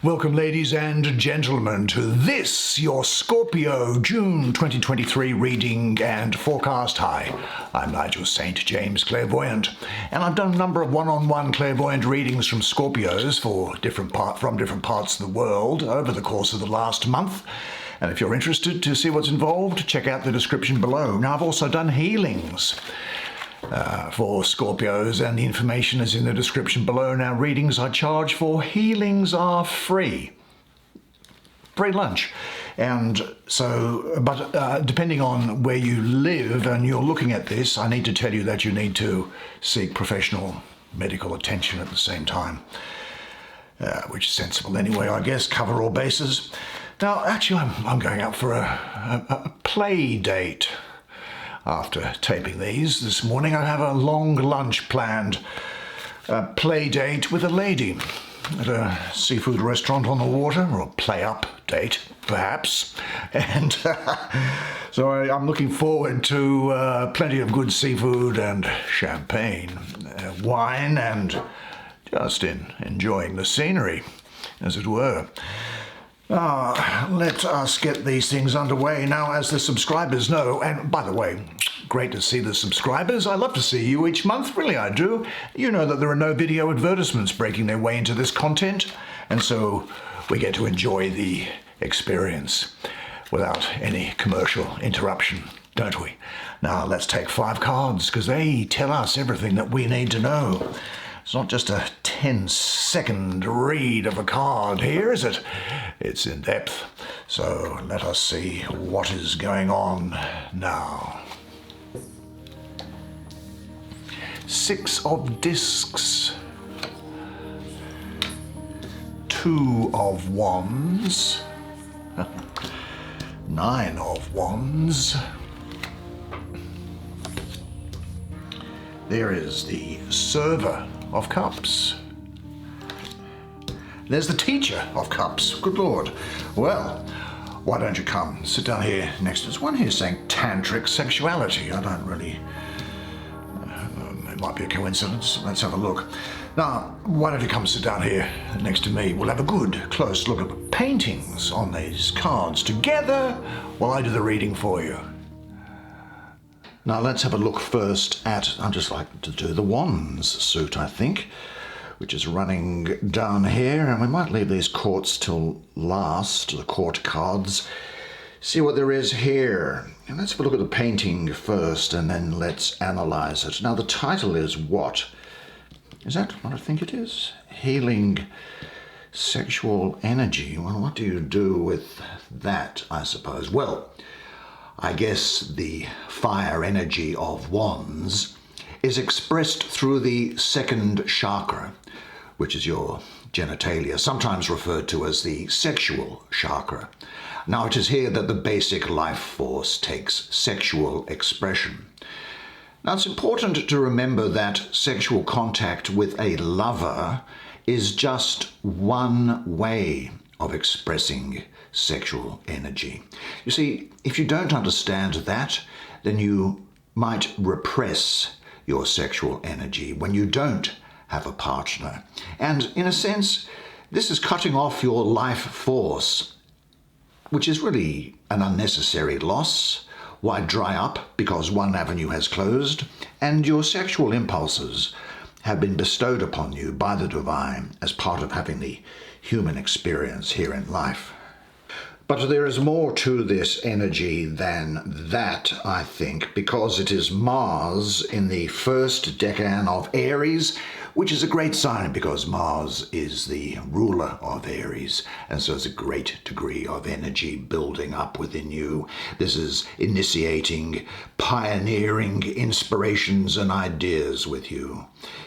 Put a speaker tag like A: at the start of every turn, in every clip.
A: Welcome, ladies and gentlemen, to this, your Scorpio June 2023 reading and forecast. Hi, I'm Nigel Saint James, clairvoyant, and I've done a number of one-on-one clairvoyant readings from Scorpios from different parts of the world over the course of the last month. And if you're interested to see what's involved, check out the description below. Now, I've also done healings for Scorpios, and the information is in the description below. Now, readings I charge for, healings are free. Free lunch. And so, but depending on where you live and you're looking at this, I need to tell you that you need to seek professional medical attention at the same time, which is sensible anyway, I guess, cover all bases. Now, actually, I'm going out for a play date. After taping these this morning, I have a long lunch planned, a play date with a lady at a seafood restaurant on the water, or a play-up date, perhaps. And so I'm looking forward to plenty of good seafood and champagne, wine, and just enjoying the scenery, as it were. Let us get these things underway. Now, as the subscribers know, and by the way, great to see the subscribers. I love to see you each month, really I do. You know that there are no video advertisements breaking their way into this content, and so we get to enjoy the experience without any commercial interruption, don't we? Now, let's take 5 cards, because they tell us everything that we need to know. It's not just a 10-second read of a card here, is it? It's in depth. So let us see what is going on now. 6 of discs. 2 of wands. 9 of wands. There is the server of cups. There's the teacher of cups. Good Lord. Well, why don't you come sit down here next to us? One here saying tantric sexuality. I don't really... it might be a coincidence. Let's have a look. Now, why don't you come sit down here next to me? We'll have a good, close look at the paintings on these cards together while I do the reading for you. Now, let's have a look first at, I'd just like to do the wands suit, I think, which is running down here, and we might leave these courts till last, the court cards, see what there is here. And let's have a look at the painting first, and then let's analyze it. Now, the title is what? Is that what I think it is? Healing sexual energy. Well, what do you do with that, I suppose? Well, I guess the fire energy of wands is expressed through the second chakra, which is your genitalia, sometimes referred to as the sexual chakra. Now, it is here that the basic life force takes sexual expression. Now, it's important to remember that sexual contact with a lover is just one way of expressing sexual energy. You see, if you don't understand that, then you might repress your sexual energy when you don't have a partner. And in a sense, this is cutting off your life force, which is really an unnecessary loss. Why dry up because one avenue has closed? And your sexual impulses have been bestowed upon you by the divine as part of having the human experience here in life. But there is more to this energy than that, I think, because it is Mars in the first decan of Aries, which is a great sign because Mars is the ruler of Aries, and so there's a great degree of energy building up within you. This is initiating, pioneering inspirations and ideas with you.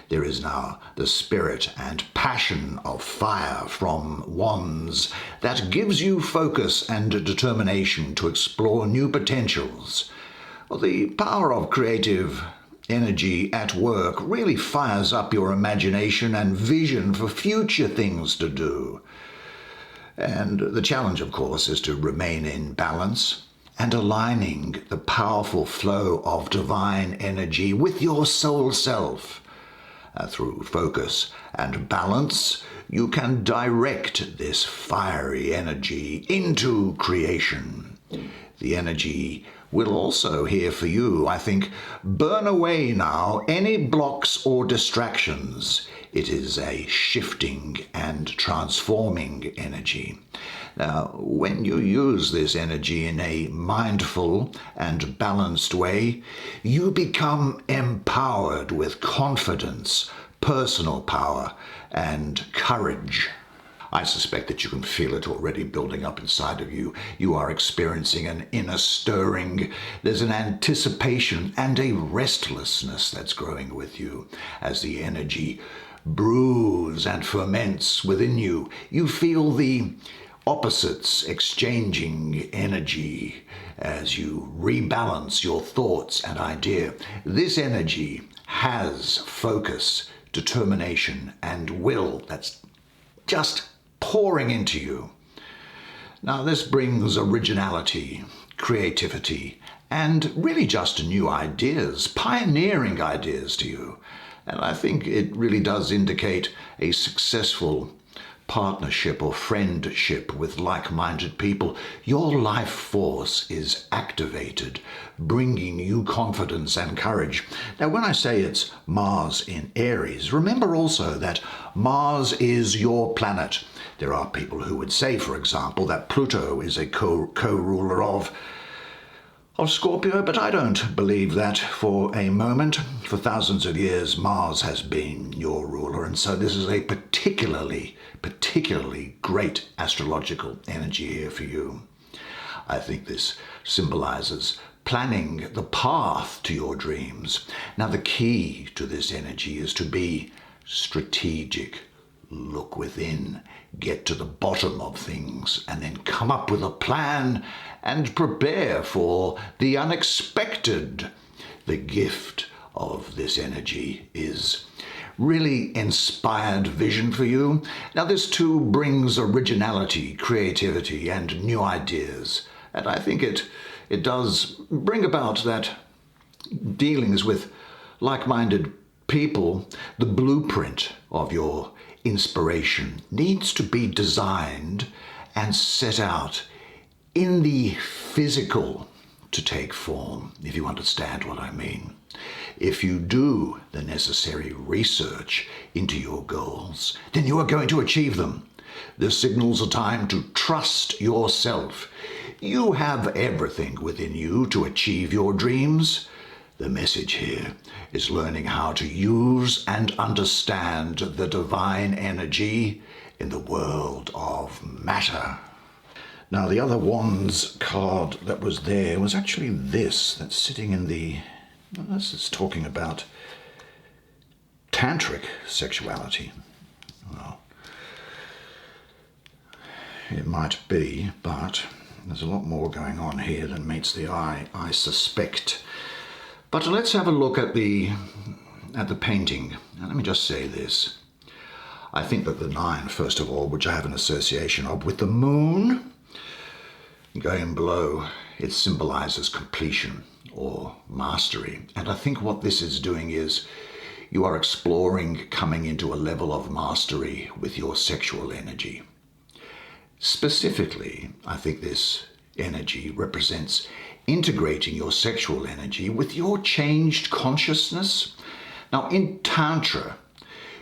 A: There is now the spirit and passion of fire from wands that gives you focus and determination to explore new potentials. Well, the power of creative energy at work really fires up your imagination and vision for future things to do. And the challenge, of course, is to remain in balance and aligning the powerful flow of divine energy with your soul self. Through focus and balance, you can direct this fiery energy into creation. The energy will also here for you, I think, burn away now any blocks or distractions. It is a shifting and transforming energy. Now, when you use this energy in a mindful and balanced way, you become empowered with confidence, personal power, and courage. I suspect that you can feel it already building up inside of you. You are experiencing an inner stirring. There's an anticipation and a restlessness that's growing with you as the energy brews and ferments within you. You feel the opposites exchanging energy as you rebalance your thoughts and idea. This energy has focus, determination, and will that's just pouring into you. Now this brings originality, creativity, and really just new ideas, pioneering ideas to you. And I think it really does indicate a successful partnership or friendship with like-minded people. Your life force is activated, bringing you confidence and courage. Now, when I say it's Mars in Aries, remember also that Mars is your planet. There are people who would say, for example, that Pluto is a co-ruler of Scorpio, but I don't believe that for a moment. For thousands of years, Mars has been your ruler, and so this is a particularly great astrological energy here for you. I think this symbolizes planning the path to your dreams. Now, the key to this energy is to be strategic. Look within, get to the bottom of things, and then come up with a plan and prepare for the unexpected. The gift of this energy is really inspired vision for you. Now, this too brings originality, creativity, and new ideas. And I think it does bring about that dealings with like-minded people. The blueprint of your inspiration needs to be designed and set out in the physical to take form, if you understand what I mean. If you do the necessary research into your goals, then you are going to achieve them. This signals a time to trust yourself. You have everything within you to achieve your dreams. The message here is learning how to use and understand the divine energy in the world of matter. Now, the other Wands card that was there was actually this, that's sitting in the... This is talking about tantric sexuality. Well, it might be, but there's a lot more going on here than meets the eye, I suspect. But let's have a look at the painting. And let me just say this. I think that the 9, first of all, which I have an association of with the moon going below, it symbolizes completion or mastery. And I think what this is doing is you are exploring coming into a level of mastery with your sexual energy. Specifically, I think this energy represents integrating your sexual energy with your changed consciousness. Now, in Tantra,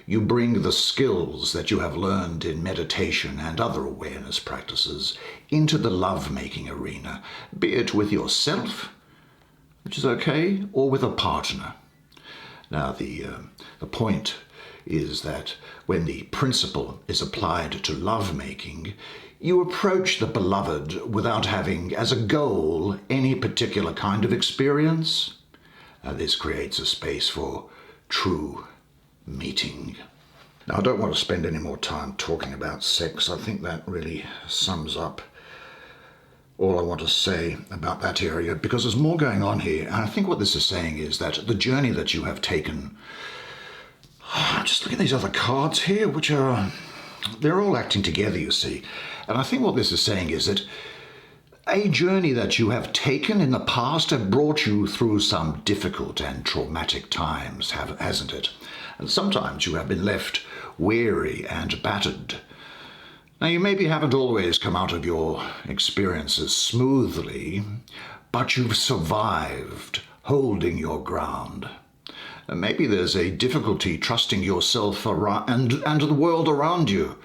A: you bring the skills that you have learned in meditation and other awareness practices into the lovemaking arena, be it with yourself, which is okay, or with a partner. Now, the point is that when the principle is applied to lovemaking, you approach the beloved without having as a goal any particular kind of experience. This creates a space for true meeting. Now, I don't want to spend any more time talking about sex. I think that really sums up all I want to say about that area, because there's more going on here. And I think what this is saying is that the journey that you have taken... Just look at these other cards here, which are... They're all acting together, you see. And I think what this is saying is that a journey that you have taken in the past have brought you through some difficult and traumatic times, hasn't it? And sometimes you have been left weary and battered. Now, you maybe haven't always come out of your experiences smoothly, but you've survived, holding your ground. And maybe there's a difficulty trusting yourself and the world around you,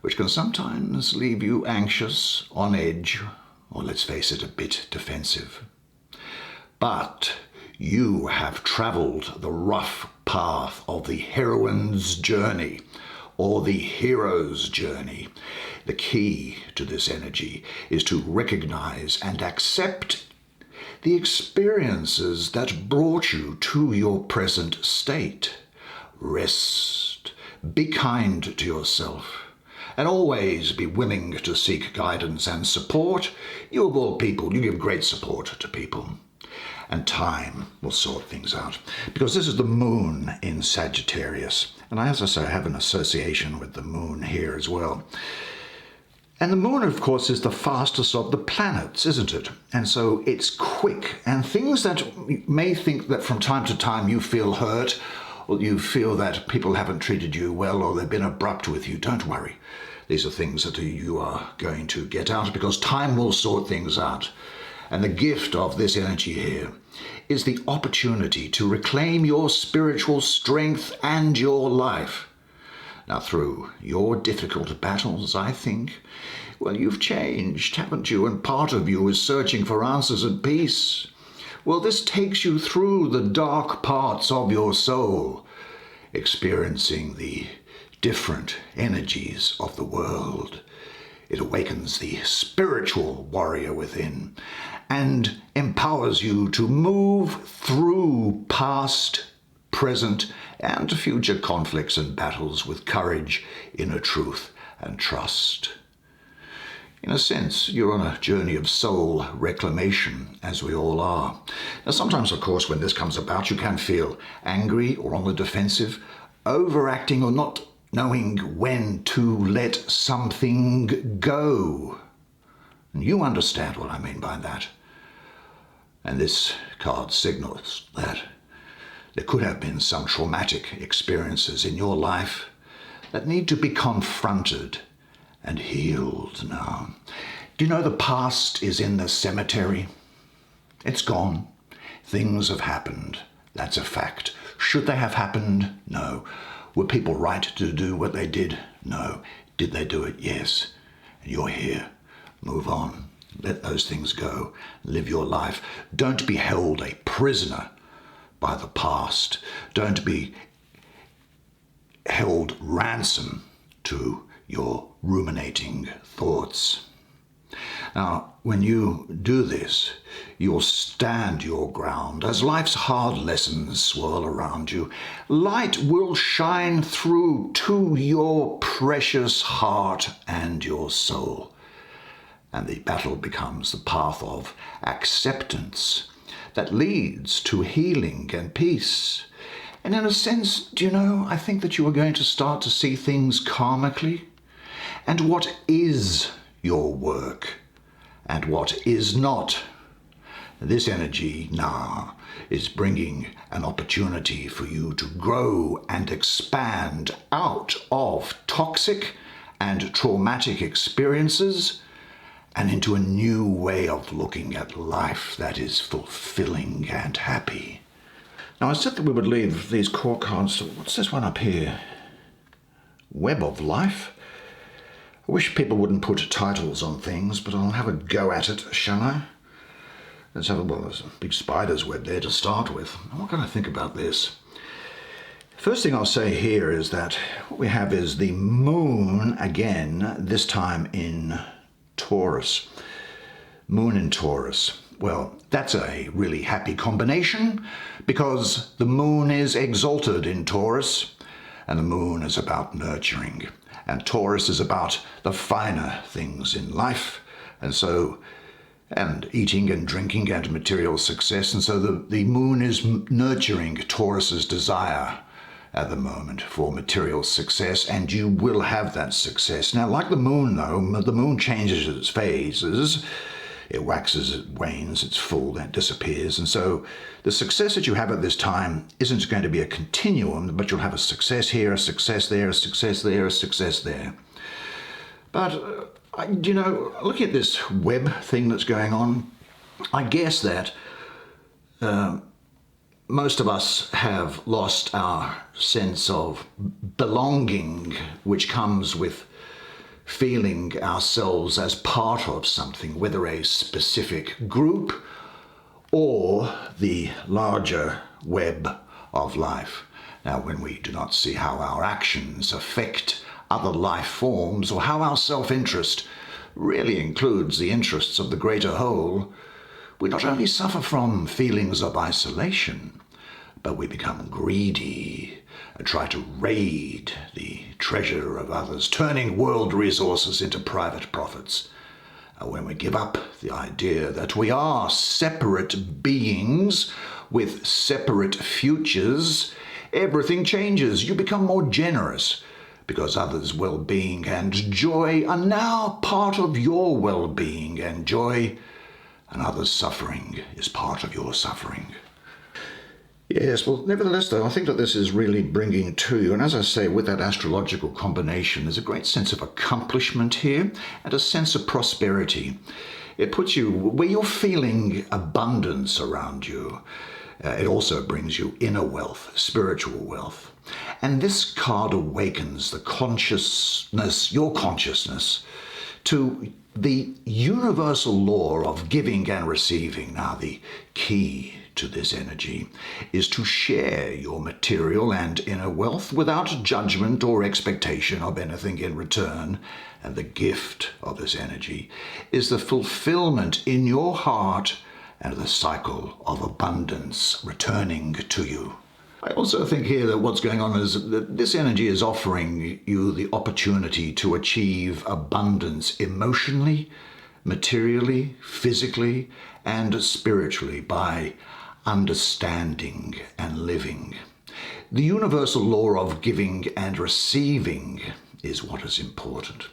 A: which can sometimes leave you anxious, on edge, or let's face it, a bit defensive. But you have traveled the rough path of the heroine's journey, or the hero's journey. The key to this energy is to recognize and accept the experiences that brought you to your present state. Rest, be kind to yourself, and always be willing to seek guidance and support. You of all people, you give great support to people. And time will sort things out. Because this is the moon in Sagittarius. And as I say, I have an association with the moon here as well. And the moon, of course, is the fastest of the planets, isn't it? And so it's quick. And things that you may think that from time to time you feel hurt, or you feel that people haven't treated you well, or they've been abrupt with you, don't worry. These are things that you are going to get out, because time will sort things out. And the gift of this energy here is the opportunity to reclaim your spiritual strength and your life. Now, through your difficult battles, I think, well, you've changed, haven't you? And part of you is searching for answers and peace. Well, this takes you through the dark parts of your soul, experiencing the different energies of the world. It awakens the spiritual warrior within and empowers you to move through past, present, and future conflicts and battles with courage, inner truth, and trust. In a sense, you're on a journey of soul reclamation, as we all are. Now, sometimes, of course, when this comes about, you can feel angry or on the defensive, overacting or not knowing when to let something go. And you understand what I mean by that. And this card signals that there could have been some traumatic experiences in your life that need to be confronted and healed now. Do you know the past is in the cemetery? It's gone. Things have happened. That's a fact. Should they have happened? No. Were people right to do what they did? No. Did they do it? Yes. And you're here. Move on. Let those things go. Live your life. Don't be held a prisoner by the past. Don't be held ransom to your ruminating thoughts. Now, when you do this, you'll stand your ground. As life's hard lessons swirl around you, light will shine through to your precious heart and your soul. And the battle becomes the path of acceptance that leads to healing and peace. And in a sense, do you know, I think that you are going to start to see things karmically. And what is your work and what is not. This energy now is bringing an opportunity for you to grow and expand out of toxic and traumatic experiences and into a new way of looking at life that is fulfilling and happy. Now, I said that we would leave these core cards. What's this one up here? Web of Life. I wish people wouldn't put titles on things, but I'll have a go at it, shall I? Let's have there's a big spider's web there to start with. What can I think about this? First thing I'll say here is that what we have is the moon again, this time in Taurus. Moon in Taurus. Well, that's a really happy combination because the moon is exalted in Taurus and the moon is about nurturing. And Taurus is about the finer things in life, and eating and drinking and material success. And so the moon is nurturing Taurus's desire at the moment for material success, and you will have that success. Now, like the moon, though, the moon changes its phases, It waxes, it wanes, it's full, then it disappears. And so the success that you have at this time isn't going to be a continuum, but you'll have a success here, a success there, a success there, a success there. But, looking at this web thing that's going on, I guess that most of us have lost our sense of belonging, which comes with feeling ourselves as part of something, whether a specific group or the larger web of life. Now, when we do not see how our actions affect other life forms, or how our self-interest really includes the interests of the greater whole, we not only suffer from feelings of isolation, but we become greedy and try to raid the treasure of others, turning world resources into private profits. And when we give up the idea that we are separate beings with separate futures, everything changes. You become more generous because others' well-being and joy are now part of your well-being, and joy and others' suffering is part of your suffering. Yes, well, nevertheless, though, I think that this is really bringing to you, and as I say, with that astrological combination, there's a great sense of accomplishment here and a sense of prosperity. It puts you where you're feeling abundance around you. It also brings you inner wealth, spiritual wealth. And this card awakens the consciousness, your consciousness, to the universal law of giving and receiving. Now, the key to this energy is to share your material and inner wealth without judgment or expectation of anything in return. And the gift of this energy is the fulfillment in your heart and the cycle of abundance returning to you. I also think here that what's going on is that this energy is offering you the opportunity to achieve abundance emotionally, materially, physically, and spiritually by understanding and living. The universal law of giving and receiving is what is important.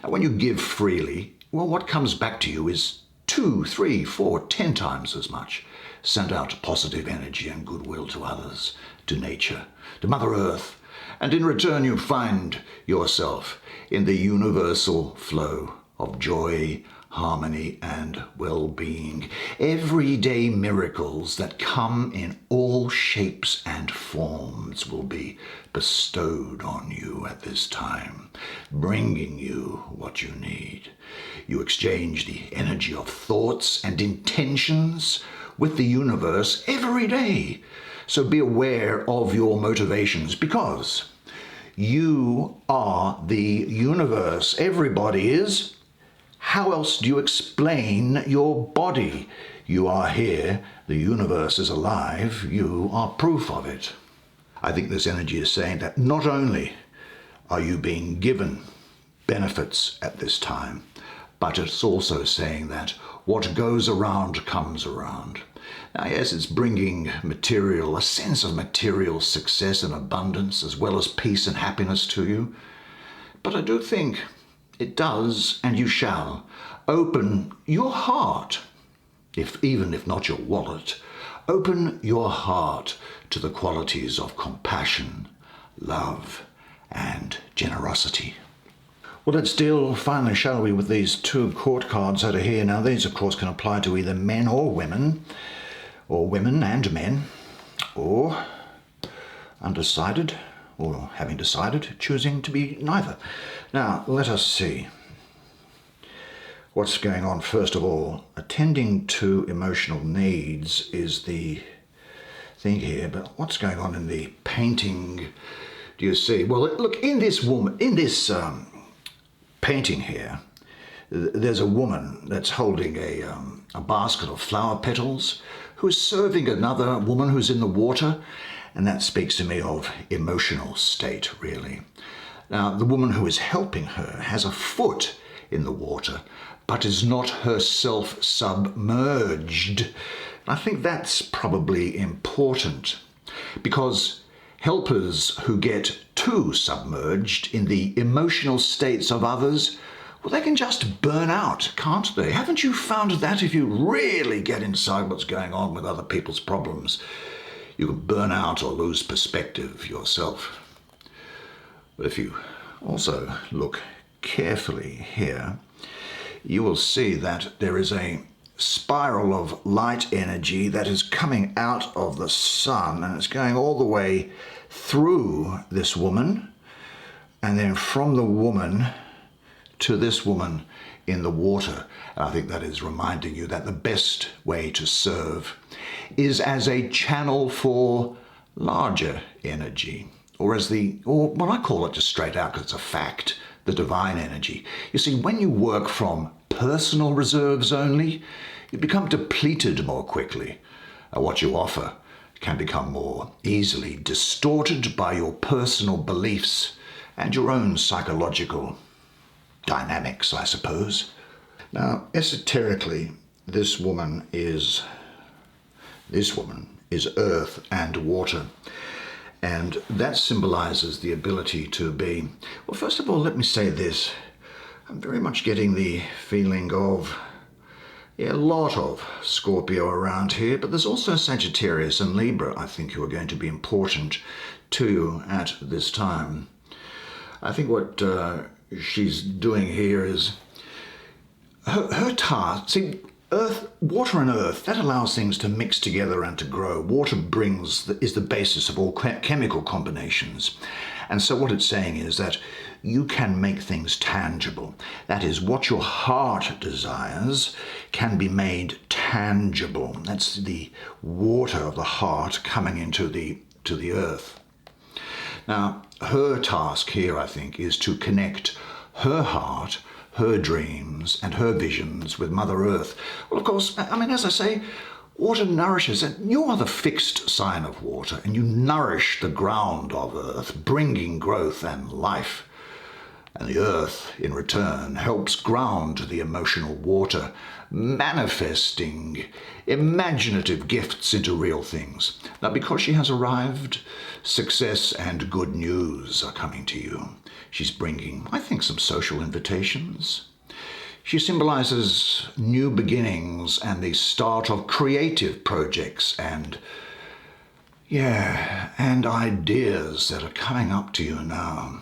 A: Now, when you give freely, well, what comes back to you is 2, 3, 4, 10 times as much. Send out positive energy and goodwill to others, to nature, to Mother Earth, and in return you find yourself in the universal flow of joy, harmony, and well-being. Everyday miracles that come in all shapes and forms will be bestowed on you at this time, bringing you what you need. You exchange the energy of thoughts and intentions with the universe every day. So be aware of your motivations, because you are the universe. Everybody is. How else do you explain your body? You are here, the universe is alive, you are proof of it. I think this energy is saying that not only are you being given benefits at this time, but it's also saying that what goes around comes around. Now, yes, it's bringing material, a sense of material success and abundance, as well as peace and happiness to you. But I do think it does, and you shall, open your heart, even if not your wallet, open your heart to the qualities of compassion, love, and generosity. Well, let's deal finally, shall we, with these 2 court cards that are here. Now, these, of course, can apply to either men or women and men, or undecided, or having decided, choosing to be neither. Now, let us see what's going on. First of all, attending to emotional needs is the thing here, but what's going on in the painting, do you see? Well, look, in this painting here, there's a woman that's holding a basket of flower petals who is serving another woman who's in the water, and that speaks to me of emotional state, really. Now, the woman who is helping her has a foot in the water, but is not herself submerged. I think that's probably important, because helpers who get too submerged in the emotional states of others well, they can just burn out, can't they? Haven't you found that if you really get inside what's going on with other people's problems, you can burn out or lose perspective yourself? But if you also look carefully here, you will see that there is a spiral of light energy that is coming out of the sun, and it's going all the way through this woman, and then from the woman to this woman in the water. And I think that is reminding you that the best way to serve is as a channel for larger energy, or what I call it just straight out because it's a fact, the divine energy. You see, when you work from personal reserves only, you become depleted more quickly. What you offer can become more easily distorted by your personal beliefs and your own psychological dynamics, I suppose. Now, esoterically, this woman is earth and water. And that symbolizes the ability to be, well, first of all, let me say this. I'm very much getting the feeling of a lot of Scorpio around here, but there's also Sagittarius and Libra, I think, who are going to be important to you at this time. I think what she's doing here is her task. See, water and earth, that allows things to mix together and to grow. Water is the basis of all chemical combinations. And so what it's saying is that you can make things tangible. That is, what your heart desires can be made tangible. That's the water of the heart coming into the earth. Now, her task here, I think, is to connect her heart, her dreams and her visions with Mother Earth. Well, of course, I mean, as I say, water nourishes, and you are the fixed sign of water, and you nourish the ground of Earth, bringing growth and life. And the Earth, in return, helps ground the emotional water, manifesting imaginative gifts into real things. Now, because she has arrived, success and good news are coming to you. She's bringing, I think, some social invitations. She symbolizes new beginnings and the start of creative projects and ideas that are coming up to you now.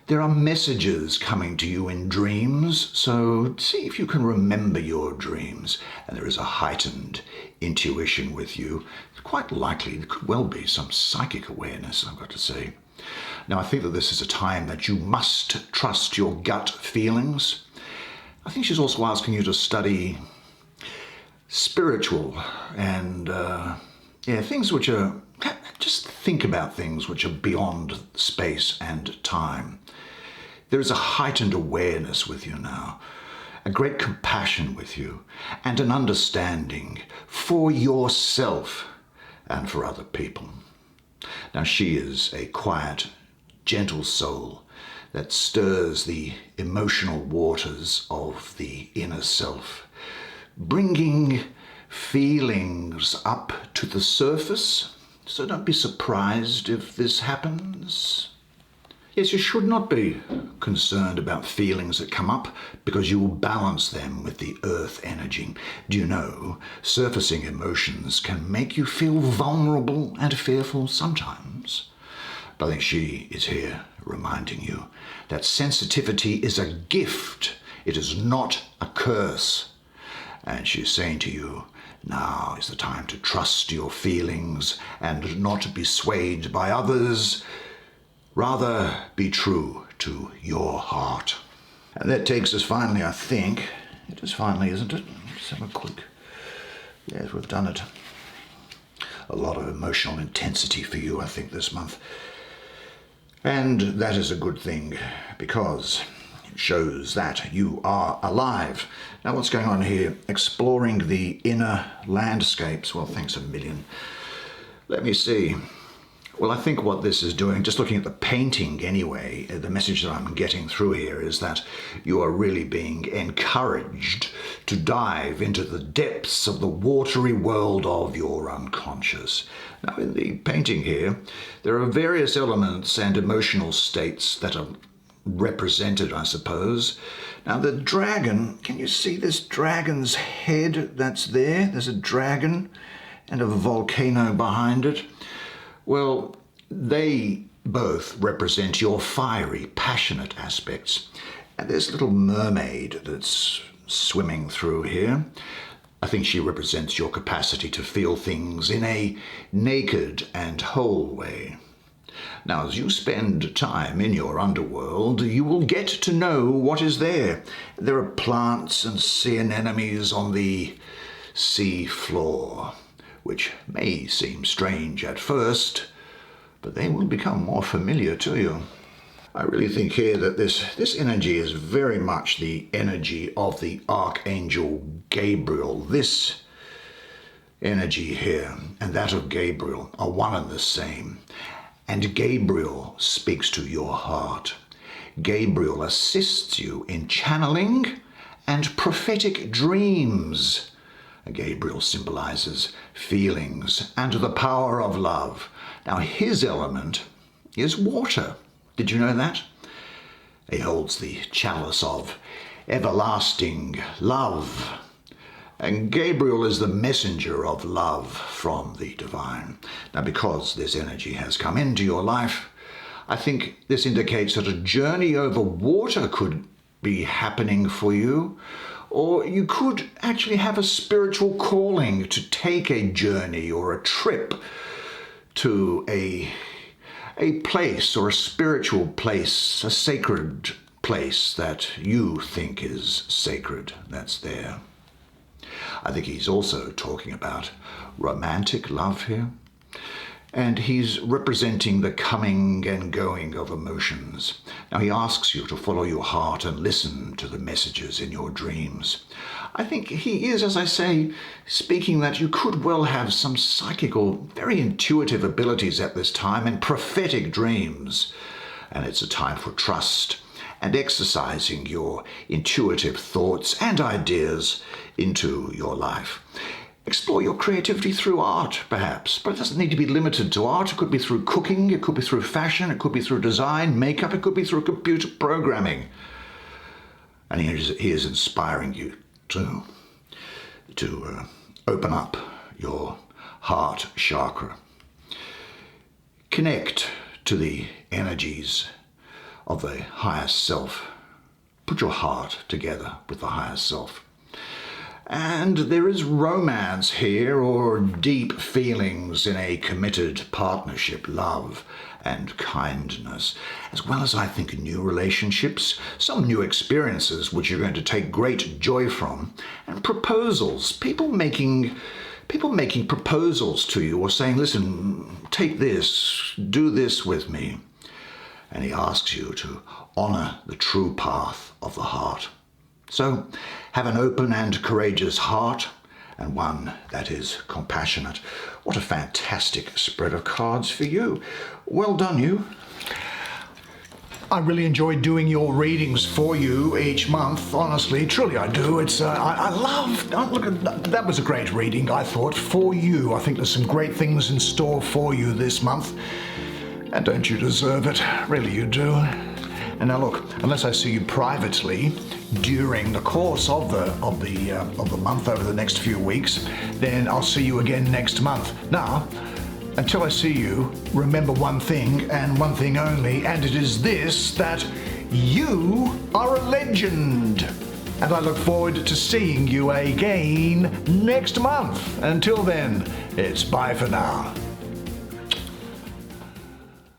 A: There are messages coming to you in dreams, so see if you can remember your dreams. And there is a heightened intuition with you. Quite likely there could well be some psychic awareness, I've got to say. Now, I think that this is a time that you must trust your gut feelings. I think she's also asking you to study spiritual and things which are, just think about things which are beyond space and time. There is a heightened awareness with you now, a great compassion with you, and an understanding for yourself and for other people. Now, she is a quiet, gentle soul that stirs the emotional waters of the inner self, bringing feelings up to the surface. So don't be surprised if this happens. Yes, you should not be concerned about feelings that come up, because you will balance them with the earth energy. Do you know, surfacing emotions can make you feel vulnerable and fearful sometimes. But I think she is here reminding you that sensitivity is a gift. It is not a curse. And she's saying to you, now is the time to trust your feelings and not be swayed by others. Rather be true to your heart. And that takes us finally, I think, it is finally, isn't it? Let's have a quick, yes, we've done it. A lot of emotional intensity for you, I think, this month. And that is a good thing, because it shows that you are alive. Now, what's going on here? Exploring the inner landscapes. Well, thanks a million. Let me see. Well, I think what this is doing, just looking at the painting anyway, the message that I'm getting through here is that you are really being encouraged to dive into the depths of the watery world of your unconscious. Now, in the painting here, there are various elements and emotional states that are represented, I suppose. Now the dragon, can you see this dragon's head that's there? There's a dragon and a volcano behind it. Well, they both represent your fiery, passionate aspects. And there's a little mermaid that's swimming through here. I think she represents your capacity to feel things in a naked and whole way. Now, as you spend time in your underworld, you will get to know what is there. There are plants and sea anemones on the sea floor, which may seem strange at first, but they will become more familiar to you. I really think here that this energy is very much the energy of the Archangel Gabriel. This energy here and that of Gabriel are one and the same. And Gabriel speaks to your heart. Gabriel assists you in channeling and prophetic dreams. Gabriel symbolizes feelings and the power of love. Now, his element is water. Did you know that? He holds the chalice of everlasting love. And Gabriel is the messenger of love from the divine. Now, because this energy has come into your life, I think this indicates that a journey over water could be happening for you, or you could actually have a spiritual calling to take a journey or a trip to a place or a spiritual place, a sacred place that you think is sacred, that's there. I think he's also talking about romantic love here. And he's representing the coming and going of emotions. Now he asks you to follow your heart and listen to the messages in your dreams. I think he is, as I say, speaking that you could well have some psychic or very intuitive abilities at this time and prophetic dreams. And it's a time for trust and exercising your intuitive thoughts and ideas into your life. Explore your creativity through art, perhaps, but it doesn't need to be limited to art. It could be through cooking, it could be through fashion, it could be through design, makeup, it could be through computer programming. And he is inspiring you to open up your heart chakra. Connect to the energies of the higher self. Put your heart together with the higher self. And there is romance here, or deep feelings in a committed partnership, love and kindness, as well as, I think, new relationships, some new experiences which you're going to take great joy from, and proposals, people making proposals to you or saying, listen, take this, do this with me. And he asks you to honor the true path of the heart. So have an open and courageous heart, and one that is compassionate. What a fantastic spread of cards for you. Well done, you.
B: I really enjoy doing your readings for you each month, honestly, truly I do. It's I love, look at that was a great reading, I thought, for you. I think there's some great things in store for you this month. And don't you deserve it? Really you do. And now look, unless I see you privately during the course of the month over the next few weeks, then I'll see you again next month. Now, until I see you, remember one thing and one thing only, and it is this, that you are a legend. And I look forward to seeing you again next month. Until then, it's bye for now.